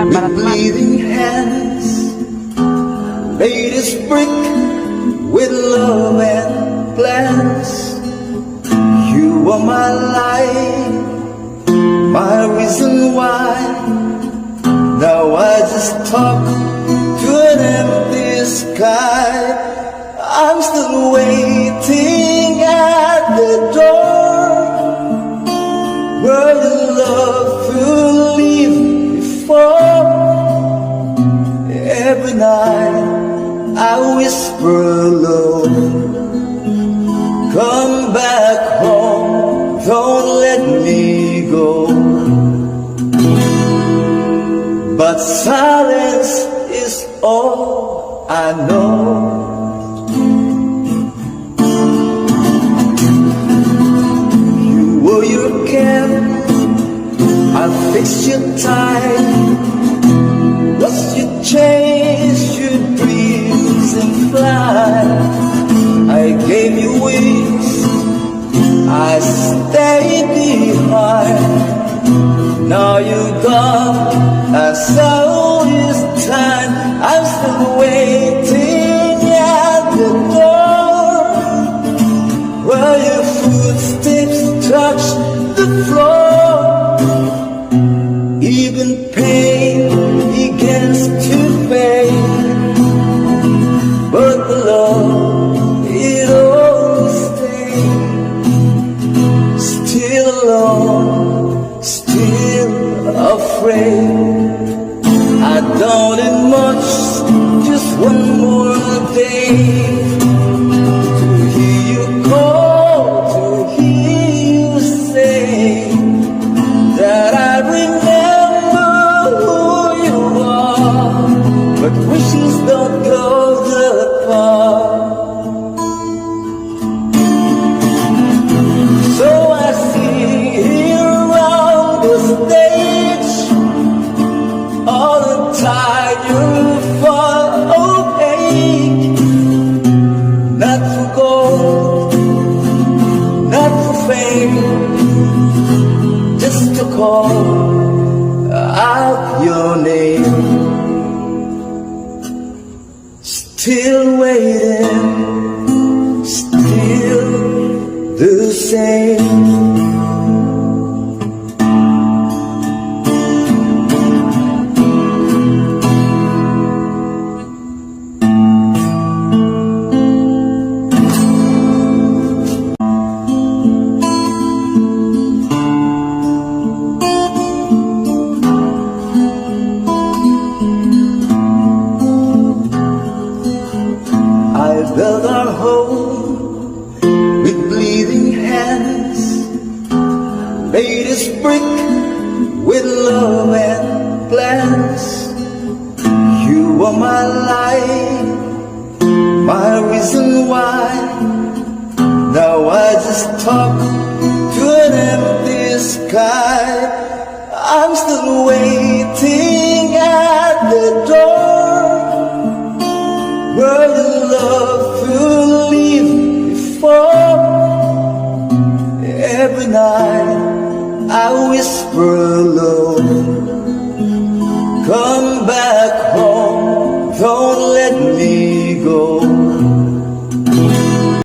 With bleeding hands, made this brick with love and plans. You are my life, my reason why. Now I just talk to an empty sky. I'm still waiting at the door where your love will leave before. Every night I whisper low, come back home, don't let me go. But silence is all I know. You wore your cap, I fixed your tie. Lost your chase, your dreams and fly. I gave you wings, I stayed behind. Now you're gone, and so is time. I'm still waiting at the door where your footsteps touch the floor. Even pain begins to fade, but the love, it always stays. Still alone, still afraid. I don't need much, just one more day to hear you call, to hear you say that I remember who you are. But wishes don't go that far. So I sing around the stage, all the time you're far opaque. Not for gold, not for fame, just to call out your name. Still waiting, still the same. I built our home with bleeding hands, made this brick with love and plans. You are my life, my reason why. Now I just talk to an empty sky. I'm still waiting at the door